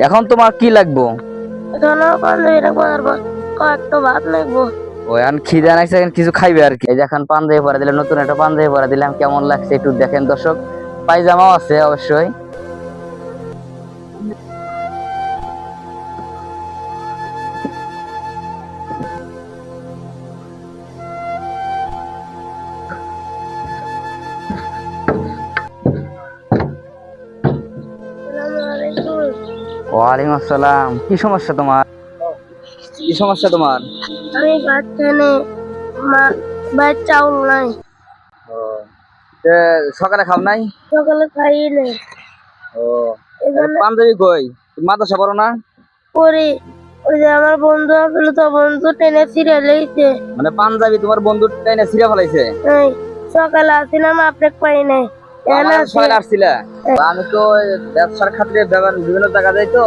এখন তোমার কি লাগবো? এখন আমার পাঞ্জাবি রাখবো আর কয়েকটা ভাত লাগবো। ও এখন খিদে লাগছে, এখন কিছু খাইবে আর কি। এই যে এখন পাঞ্জাবি পরা দিলাম, নতুন একটা পাঞ্জাবি পরা দিলাম, কেমন লাগছে একটু দেখেন দর্শক। পায়জামাও আছে অবশ্যই। আসসালামু আলাইকুম। ওয়ালাইকুম আসসালাম। কি সমস্যা তোমার? কি সমস্যা তোমার? আমি ভাত খাইনি, মা ভাত চাউল নাই, ও, সকালে খাও নাই? সকালে খাই নাই। ও, এখানে পাঞ্জাবি কই? তুমি মাদ্রাসা পড়ো না? পরে ওই যে আমার বন্ধু আসলে তো বন্ধু টেনে ছিঁড়ে লেগেছে। মানে পাঞ্জাবি তোমার বন্ধু টাইনা ছিঁড়ে ফেলাইছে? এই সকালে আসছিলাম আপনাকে পাই নাই। এখানে আছে। সকালে আসছিলা? আমি তো ওই ব্যবসার খাতিরে বিভিন্ন জায়গা যাই, তো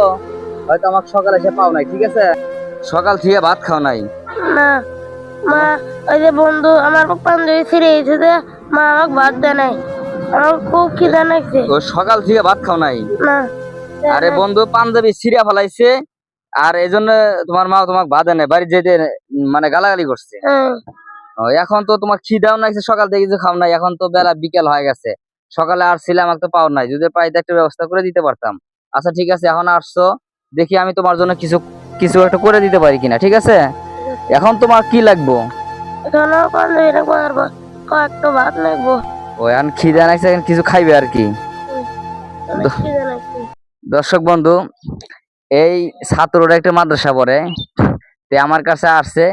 হয়তো আমাকে সকালে এসে পাও নাই। ঠিক আছে, সকাল থেকে ভাত খাও নাই? না, মা ওই যে বন্ধু আমার পাঞ্জাবি ছিঁড়ে গেছে যে মা আমাকে ভাত দেয় নাই। আমার খুব খিদা লাগছে। ও, সকাল থেকে ভাত খাও নাই? না, আরে বন্ধু পাঞ্জাবি ছিঁড়া ফেলাইছে, আর এই জন্য তোমার মা তোমাকে ভাত দেয় নাই, বাড়ি যেতে মানে গালাগালি করছে। ও, এখন তো তোমার খিদাও নাইছে, সকাল থেকে কিছু খাও নাই, এখন তো বেলা বিকেল হয়ে গেছে। সকালে আসছিলাম, আমাকে তো পাও নাই, যদি পাইতে একটা ব্যবস্থা করে দিতে পারতাম। আচ্ছা ঠিক আছে, এখন আসছো, দেখি আমি তোমার জন্য কিছু কিছু একটা করে দিতে পারি কিনা। ঠিক আছে, এখন তোমার কি লাগবো? এখন আমার পাঞ্জাবি রাখবো আর কয়েকটা ভাত লাগবো। ও, এখন খিদা নাইছে, এখন কিছু খাইবে আর কি। অনেক খিদা লাগছে। দর্শক বন্ধু, এই ছাত্ররা একটা মাদ্রাসা পড়ে, তে আমার কাছে আসছে,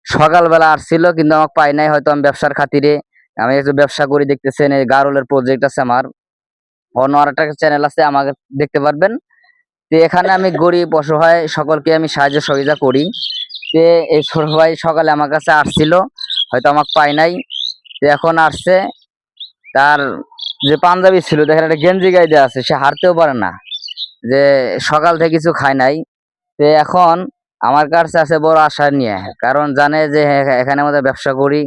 সকালবেলা আসছিল কিন্তু আমাকে পাই নাই। হয়তো আমি ব্যবসার খাতিরে, আমি একটু ব্যবসা করি, দেখতেছেন এই গারলের প্রজেক্ট আছে আমার, অন্য আর একটা চ্যানেল আছে, আমাকে দেখতে পারবেন। তো এখানে আমি গরিব অসহায় সকলকে আমি সাহায্য সহযোগিতা করি। তে এই ছোট ভাই সকালে আমার কাছে আসছিল, হয়তো আমাকে পাই নাই, তো এখন আসছে। তার যে পাঞ্জাবি ছিল, দেখেন একটা গেঞ্জি গায়ে দেওয়া আছে, সে হারতেও পারে না, যে সকাল থেকে কিছু খায় নাই। তো এখন আমার কাছে আছে বড় আশা নিয়ে, কারণ জানে যে এখানে আমাদের ব্যবসা করি,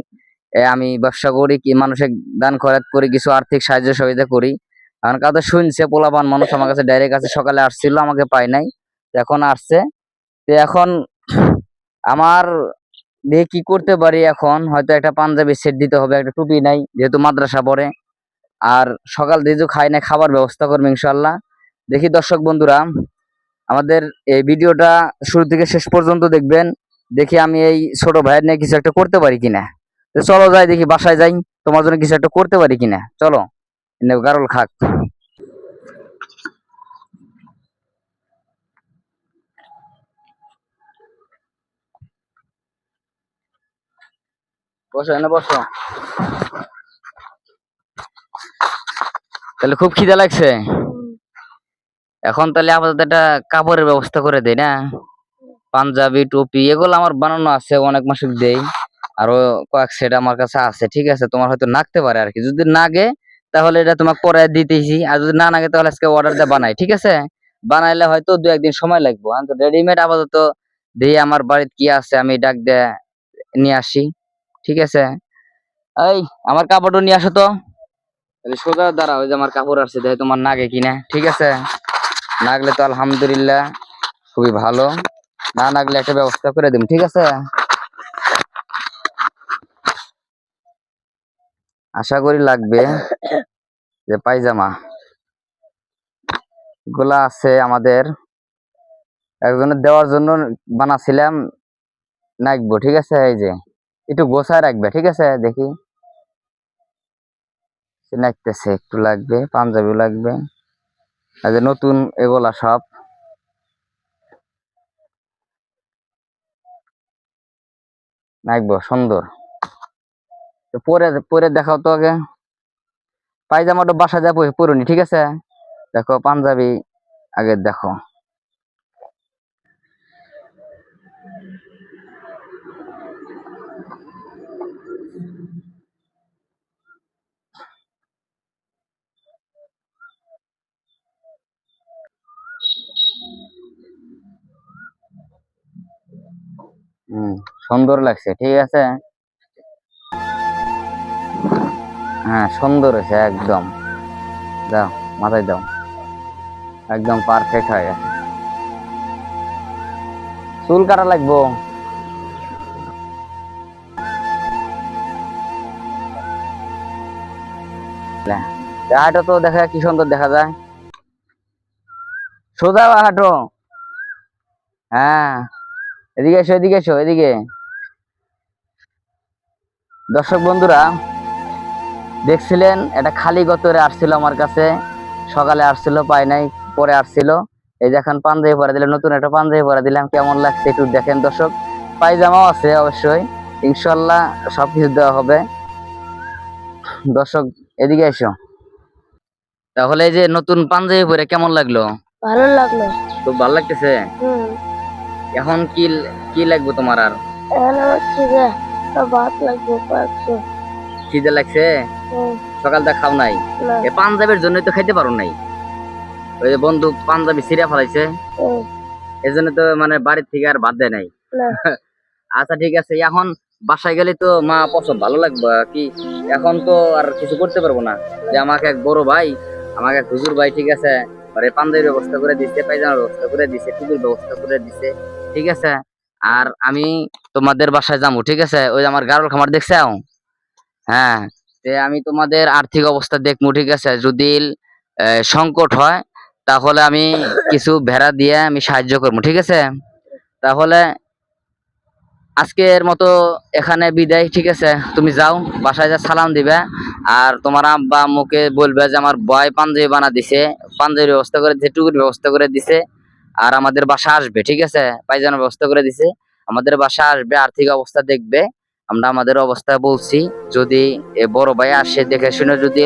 আমি ব্যবসা করি কি মানুষের দান খয়রাত করি, কিছু আর্থিক সাহায্য সহযোগিতা করি। আমার কথা শুনছে পোলাপান মানুষ, আমার কাছে ডাইরেক্ট আছে, সকালে আসছিল, আমাকে পাই নাই, তো এখন আসছে। তো এখন আমার দিয়ে কি করতে পারি, এখন হয়তো একটা পাঞ্জাবি সেট দিতে হবে, একটা টুপি নাই যেহেতু মাদ্রাসা পড়ে, আর সকাল দিয়ে যে খাই না, খাবার ব্যবস্থা করবো ইনশাল্লাহ। দেখি দর্শক বন্ধুরা, আমাদের এই ভিডিওটা শুরু থেকে শেষ পর্যন্ত দেখবেন, দেখি আমি এই ছোট ভাইয়ের নিয়ে কিছু একটা করতে পারি কিনা। তো চলো যাই, দেখি বাসায় যাই, তোমার জন্য কিছু একটা করতে পারি কিনা। চলো, গারল খাক। বসো, এনে বসো। তাহলে খুব খিদা লাগছে, এখন তাহলে আপাতত একটা কাপড়ের ব্যবস্থা করে দেই না? পাঞ্জাবি টুপি এগুলো আমার বানানো আছে, অনেক মাসিক দেই, আরো কয়েক সেট আমার কাছে আছে। ঠিক আছে, তোমার হয়তো নাগতে পারে আর কি, যদি নাগে তাহলে এটা তোমাকে পরে দিতেছি, আর যদি না নাগে তাহলে আজকে অর্ডার দিয়ে বানাই। ঠিক আছে, বানাইলে হয়তো দু একদিন সময় লাগবে। আমি তো রেডিমেড আপাতত দিয়ে আমার বাড়িতে কি আছে আমি ডাক দিয়ে নিয়ে আসি। ঠিক আছে, এই আমার কাপড়টা নিয়ে আসো তো। তাহলে সোজা দাঁড়া, ওই যে আমার কাপড় আসছে, দেখে তোমার নাগে কিনা। ঠিক আছে, নাগলে তো আলহামদুলিল্লাহ খুবই ভালো, না নাগলে একটা ব্যবস্থা করে দিম। ঠিক আছে, আশা করি লাগবে। যে পায়জামা গুলা আছে আমাদের, একজনের দেওয়ার জন্য বানাছিলাম, নাকবো। ঠিক আছে, এই যে একটু গোছায় রাখবে। ঠিক আছে, দেখি সে নাকতেছে, একটু লাগবে, পাঞ্জাবি লাগবে, এই যে নতুন এগুলা সব নাকবো সুন্দর। তো পরে পরে দেখাও তো আগে, পায়জামাটা বাসা যায় পরুনি। ঠিক আছে, দেখো পাঞ্জাবি আগে দেখো। হম, সুন্দর লাগছে। ঠিক আছে, হ্যাঁ সুন্দর হয়েছে একদম। দাও, মাথায় দাও, একদম পারফেক্ট হয়ে গেছে। চুল কাটা লাগবো। হাঁটো তো, দেখা কি সুন্দর দেখা যায়। সোজা হাঁটো। হ্যাঁ, এদিকে এসো, এদিকে এসো, এদিকে। দর্শক বন্ধুরা, দেখছিলেন এটা খালি গতরে আসছিল আমার কাছে, সকালে আসছিল পাই নাই, পরে আসছিল। এই যে এখন পাঞ্জাবি পরে দিলাম, নতুন একটা পাঞ্জাবি পরে দিলাম, কেমন লাগছে একটু দেখেন দর্শক। পায়জামাও আছে অবশ্যই, ইনশাল্লাহ সবকিছু দেওয়া হবে। দর্শক এদিকে এসো। তাহলে এই যে নতুন পাঞ্জাবি পরে কেমন লাগলো? ভালো লাগলো। খুব ভালো লাগতেছে। হুম। এখন কি কি লাগবে তোমার আর? এখন আমার খিদে, ভাত লাগবে পাঁচশো। খিদে লাগছে? হুম। সকালটা খাও নাই? না। এই পাঞ্জাবের জন্যই তো খাইতে পারো নাই। ওই যে বন্ধু পাঞ্জাবি ছিঁড়া ফেলাইছে, হুম। এই জন্য তো মানে বাড়ির থেকে আর ভাত দেয় নাই। না। আচ্ছা ঠিক আছে, এখন বাসায় গেলে তো মা পছন্দ ভালো লাগবে কি? এখন তো আর কিছু করতে পারবো না, যে আমাকে এক বড় ভাই, আমাকে এক হুজুর ভাই, ঠিক আছে, মানে পাঞ্জাবির ব্যবস্থা করে দিচ্ছে, পায়জামার ব্যবস্থা করে দিচ্ছে, টুপির ব্যবস্থা করে দিচ্ছে, ঠিক আছে। আর আমি তোমাদের বাসায় যাবো, ঠিক আছে, ওই যে আমার গারল খামার দেখছো? হ্যাঁ, তে আমি তোমাদের আর্থিক অবস্থা দেখবো, ঠিক আছে। যদি সংকট হয় তাহলে আমি কিছু ভেড়া দিয়ে আমি সাহায্য করবো, ঠিক আছে। তাহলে আজকের মতো এখানে বিদায়, ঠিক আছে। তুমি যাও, বাসায় যা সালাম দিবে, আর তোমার আব্বা আম্মুকে বলবে যে আমার বয় পাঞ্জাবি বানা দিছে, পাঞ্জাবির ব্যবস্থা করে দিছে, টুপির ব্যবস্থা করে দিছে, আর আমাদের বাসা আসবে, ঠিক আছে, পায়জামার ব্যবস্থা করে দিছে, আমাদের বাসা আসবে, আর্থিক অবস্থা দেখবে। আমরা আমাদের অবস্থা বলছি, যদি এ বড় ভাই আসে দেখে শুনে যদি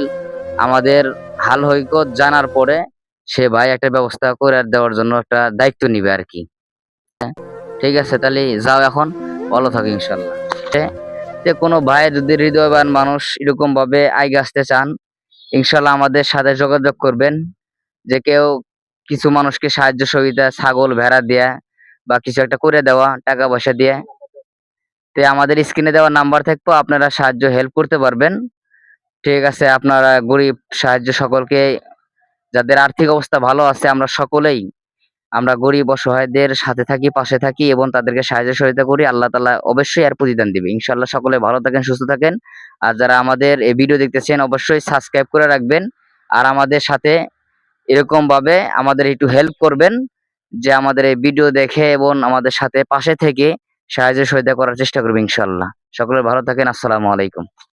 আমাদের হাল হইকত জানার পরে সে ভাই একটা ব্যবস্থা করে দেওয়ার জন্য একটা দায়িত্ব নিবে আর কি। ঠিক আছে, তাহলে যাও এখন, ভালো থাকো ইনশাল্লাহ। যে কোনো ভাই যদি হৃদয়বান মানুষ এরকম ভাবে আগে আসতে চান, ইনশাল্লাহ আমাদের সাথে যোগাযোগ করবেন। যে কেউ কিছু মানুষকে সাহায্য সহযোগিতা, ছাগল ভেড়া দেয়া বা কিছু একটা করে দেওয়া, টাকা পয়সা দিয়ে, তে আমাদের স্ক্রিনে দেওয়া নাম্বার থাকবো, আপনারা সাহায্য হেল্প করতে পারবেন। ঠিক আছে, আপনারা গরিব সাহায্য সকলকে, যাদের আর্থিক অবস্থা ভালো আছে, আমরা সকলেই আমরা গরিব অসহায়দের সাথে থাকি, পাশে থাকি এবং তাদেরকে সাহায্য সহযোগিতা করি। আল্লাহ তাআলা অবশ্যই এর প্রতিদান দিবে ইনশাআল্লাহ। সকলে ভালো থাকেন, সুস্থ থাকেন। আর যারা আমাদের এই ভিডিও দেখতেছেন অবশ্যই সাবস্ক্রাইব করে রাখবেন, আর আমাদের সাথে এরকম ভাবে আমাদের একটু হেল্প করবেন, যে আমাদের এই ভিডিও দেখে এবং আমাদের সাথে পাশে থেকে সাহায্য সহযোগিতা করার চেষ্টা করবে ইনশাআল্লাহ। সকলে ভালো থাকেন, আসসালামু আলাইকুম।